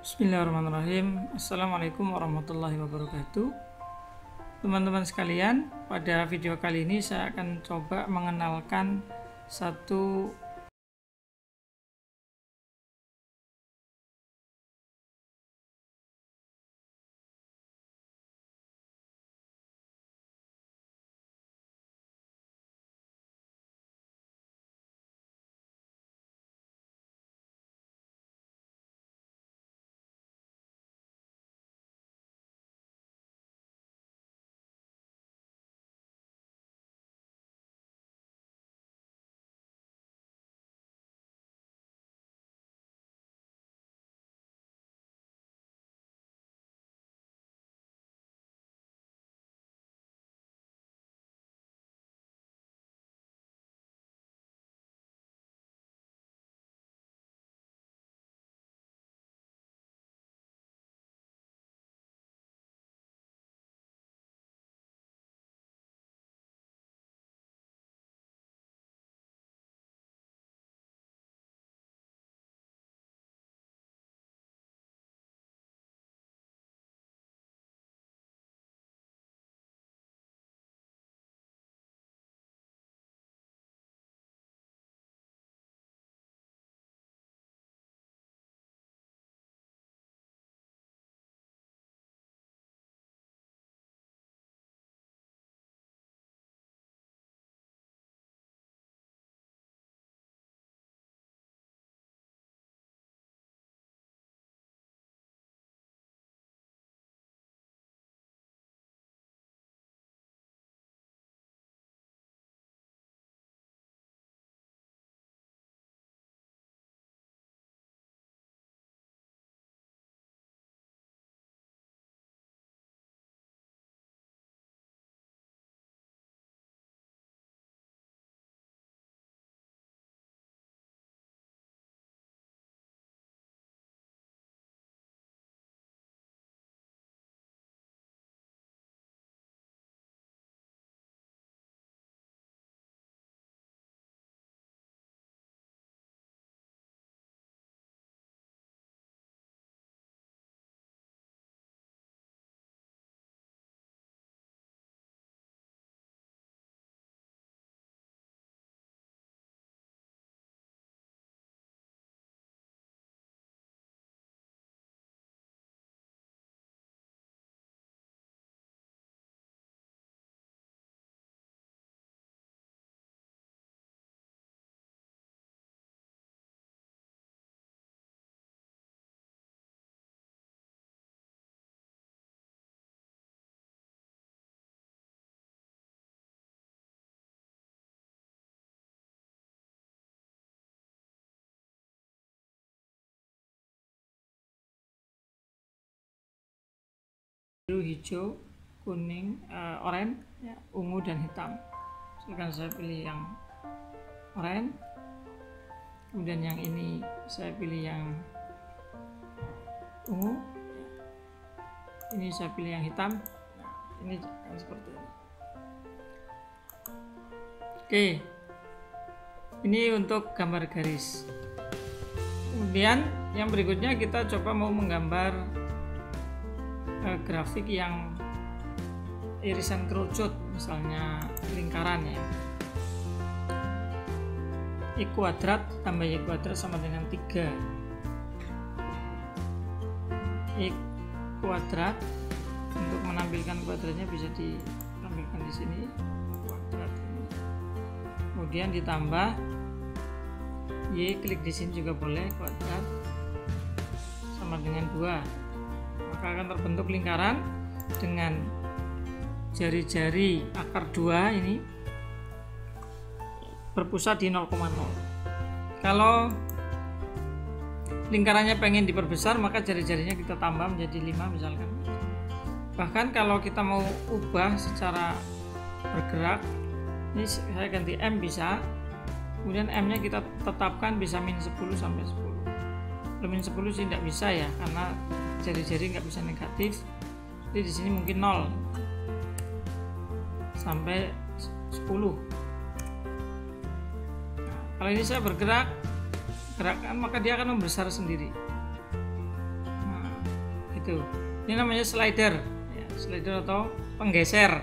Bismillahirrahmanirrahim. Assalamualaikum warahmatullahi wabarakatuh. Teman-teman sekalian, pada video kali ini saya akan coba mengenalkan satu biru, hijau, kuning, oranye, ya, ungu dan hitam. Sekarang saya pilih yang oranye. Kemudian yang ini saya pilih yang ungu. Ini saya pilih yang hitam. Nah, ini akan seperti ini. Oke, ini untuk gambar garis. Kemudian yang berikutnya kita coba mau menggambar grafik yang irisan kerucut, misalnya lingkaran ya. I kuadrat tambah Y kuadrat sama dengan 3. I kuadrat, untuk menampilkan kuadratnya bisa ditampilkan di sini, kuadrat ini. Kemudian ditambah Y, klik di sini juga boleh, kuadrat sama dengan 2. Maka akan terbentuk lingkaran dengan jari-jari akar 2 ini berpusat di 0,0. Kalau lingkarannya pengen diperbesar, maka jari-jarinya kita tambah menjadi 5 misalkan. Bahkan kalau kita mau ubah secara bergerak, ini saya ganti M bisa, kemudian M nya kita tetapkan bisa min 10 sampai 10. Kalau min 10 sih tidak bisa ya, karena jari-jari nggak bisa negatif. Jadi di sini mungkin 0 sampai 10. Nah, kalau ini saya bergerak, gerakan maka dia akan membesar sendiri. Nah, itu. Ini namanya slider ya, slider atau penggeser.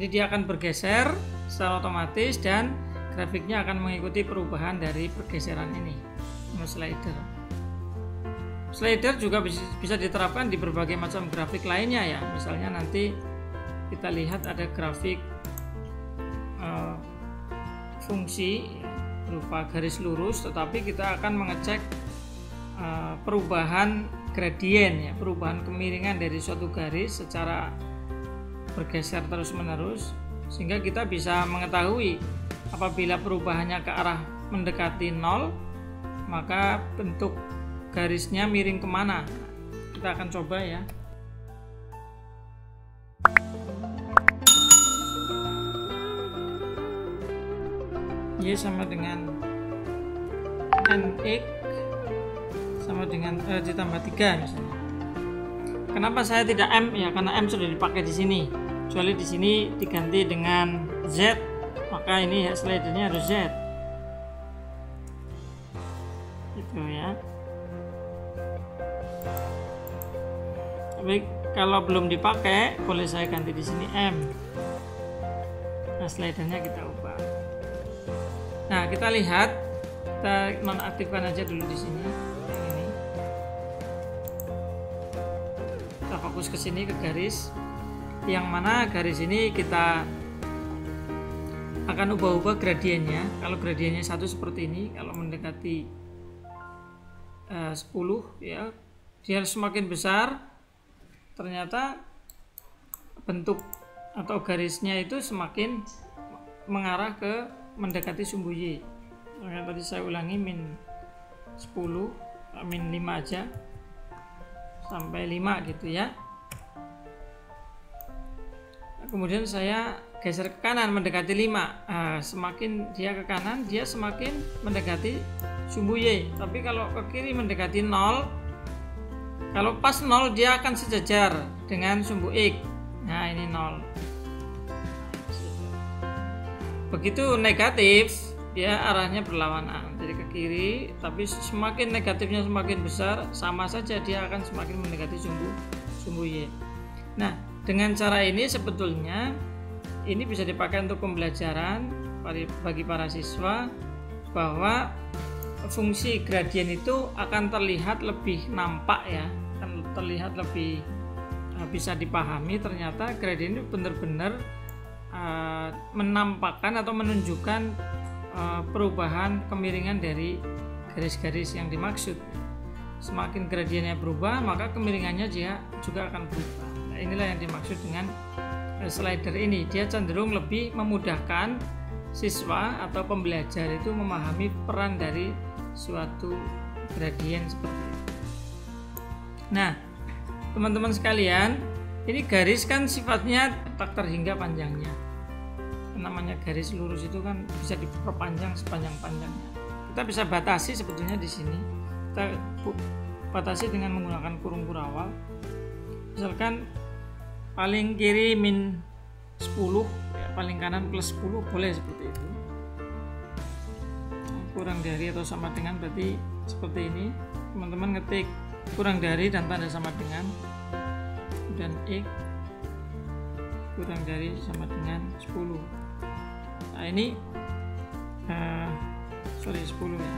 Jadi dia akan bergeser secara otomatis dan grafiknya akan mengikuti perubahan dari pergeseran ini. Slider. Slider juga bisa diterapkan di berbagai macam grafik lainnya ya. Misalnya nanti kita lihat ada grafik fungsi berupa garis lurus, tetapi kita akan mengecek perubahan gradien ya, perubahan kemiringan dari suatu garis secara bergeser terus-menerus, sehingga kita bisa mengetahui apabila perubahannya ke arah mendekati 0, maka bentuk garisnya miring kemana. Kita akan coba ya. Y sama dengan NX sama dengan ditambah 3 misalnya. Kenapa saya tidak M ya? Karena M sudah dipakai di sini. Kecuali di sini diganti dengan Z, maka ini ya slidernya harus Z. Gitu ya. Tapi kalau belum dipakai, boleh saya ganti di sini M. Nah, slidernya kita ubah. Nah, kita lihat, kita nonaktifkan aja dulu di sini. Yang ini. Kita fokus ke sini ke garis. Yang mana garis ini kita akan ubah-ubah gradiennya. Kalau gradiennya 1 seperti ini, kalau mendekati 10 ya, dia semakin besar. Ternyata bentuk atau garisnya itu semakin mengarah ke mendekati sumbu Y. Maka tadi saya ulangi min 10, min 5 aja sampai 5 gitu ya. Kemudian saya geser ke kanan mendekati 5. Semakin dia ke kanan, dia semakin mendekati sumbu Y. Tapi kalau ke kiri mendekati 0, kalau pas 0 dia akan sejajar dengan sumbu X. Nah, ini 0. Begitu negatif, dia arahnya berlawanan, jadi ke kiri. Tapi semakin negatifnya semakin besar, sama saja dia akan semakin mendekati sumbu Y. Nah, dengan cara ini sebetulnya ini bisa dipakai untuk pembelajaran bagi para siswa, bahwa fungsi gradien itu akan terlihat lebih nampak ya, akan terlihat lebih bisa dipahami. Ternyata gradien itu benar-benar menampakkan atau menunjukkan perubahan kemiringan dari garis-garis yang dimaksud. Semakin gradiennya berubah, maka kemiringannya juga akan berubah. Nah, inilah yang dimaksud dengan slider ini. Dia cenderung lebih memudahkan siswa atau pembelajar itu memahami peran dari suatu gradien seperti itu. Nah, teman-teman sekalian, ini garis kan sifatnya tak terhingga panjangnya. Namanya garis lurus itu kan bisa diperpanjang sepanjang-panjangnya. Kita bisa batasi sebetulnya di sini. Kita batasi dengan menggunakan kurung kurawal. Misalkan paling kiri min 10, ya, paling kanan plus 10, boleh seperti itu. Kurang dari atau sama dengan berarti seperti ini. Teman-teman ngetik kurang dari dan tanda sama dengan, dan X kurang dari sama dengan 10. Nah, ini 10 ya.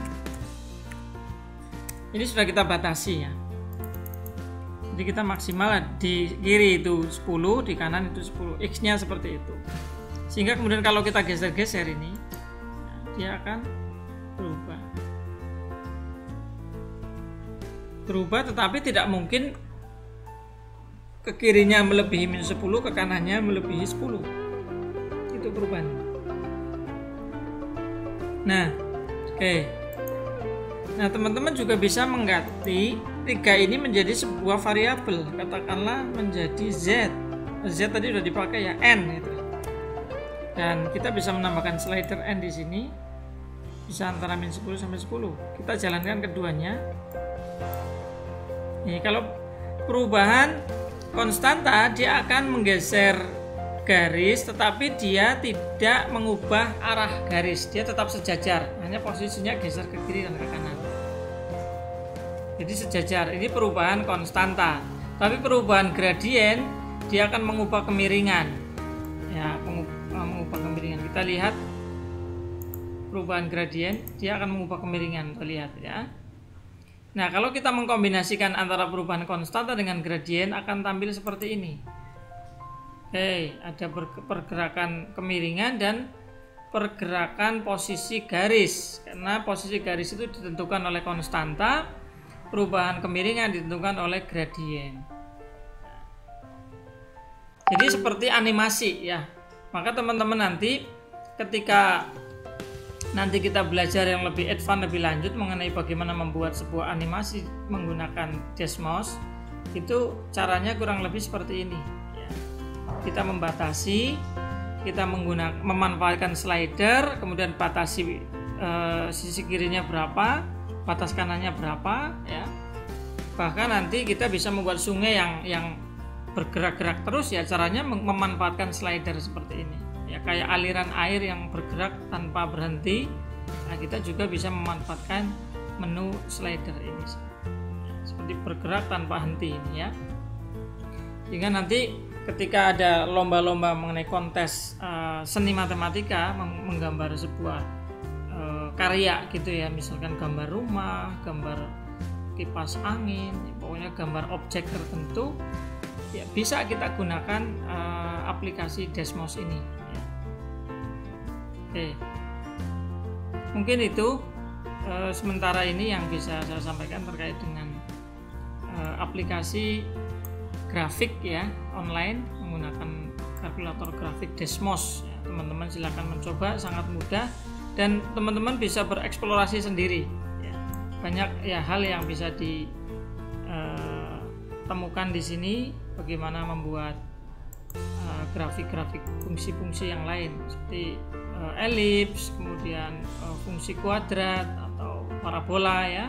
Ini sudah kita batasi ya. Jadi kita maksimal di kiri itu 10, di kanan itu 10. X-nya seperti itu. Sehingga kemudian kalau kita geser-geser ini, dia akan berubah, tetapi tidak mungkin ke kirinya melebihi min 10, ke kanannya melebihi 10. Itu perubahan. Nah, oke. Nah, teman-teman juga bisa mengganti 3 ini menjadi sebuah variabel, katakanlah menjadi Z. Z tadi sudah dipakai ya, N gitu. Dan kita bisa menambahkan slider N di sini, bisa antara min 10 sampai 10. Kita jalankan keduanya. Nih, kalau perubahan konstanta, dia akan menggeser garis, tetapi dia tidak mengubah arah garis, dia tetap sejajar, hanya posisinya geser ke kiri dan ke kanan. Jadi sejajar. Ini perubahan konstanta. Tapi perubahan gradien dia akan mengubah kemiringan. Ya, mengubah kemiringan. Kita lihat perubahan gradien dia akan mengubah kemiringan. Kita lihat ya. Nah, kalau kita mengkombinasikan antara perubahan konstanta dengan gradien akan tampil seperti ini. Oke, ada pergerakan kemiringan dan pergerakan posisi garis. Karena posisi garis itu ditentukan oleh konstanta, perubahan kemiringan ditentukan oleh gradien. Jadi seperti animasi ya. Maka teman-teman nanti ketika nanti kita belajar yang lebih advance, lebih lanjut mengenai bagaimana membuat sebuah animasi menggunakan Desmos, itu caranya kurang lebih seperti ini ya. Kita membatasi, kita memanfaatkan slider, kemudian batasi sisi kirinya berapa, batas kanannya berapa ya. Bahkan nanti kita bisa membuat sungai yang bergerak-gerak terus ya, caranya memanfaatkan slider seperti ini ya, kayak aliran air yang bergerak tanpa berhenti. Nah, kita juga bisa memanfaatkan menu slider ini ya, seperti bergerak tanpa henti ini ya. Sehingga nanti ketika ada lomba-lomba mengenai kontes seni matematika menggambar sebuah karya gitu ya, misalkan gambar rumah, gambar kipas angin, pokoknya gambar objek tertentu ya, bisa kita gunakan aplikasi Desmos ini ya. Oke, mungkin itu sementara ini yang bisa saya sampaikan terkait dengan aplikasi grafik ya, online menggunakan kalkulator grafik Desmos ya. Teman-teman silakan mencoba, sangat mudah dan teman-teman bisa bereksplorasi sendiri ya. Banyak ya hal yang bisa ditemukan di sini, bagaimana membuat grafik-grafik fungsi-fungsi yang lain seperti elips, kemudian fungsi kuadrat atau parabola ya,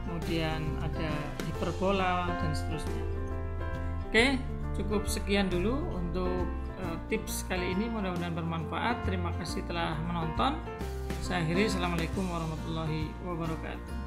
kemudian ada hiperbola dan seterusnya. Oke, cukup sekian dulu untuk tips kali ini, mudah-mudahan bermanfaat. Terima kasih telah menonton. Saya akhiri, assalamualaikum warahmatullahi wabarakatuh.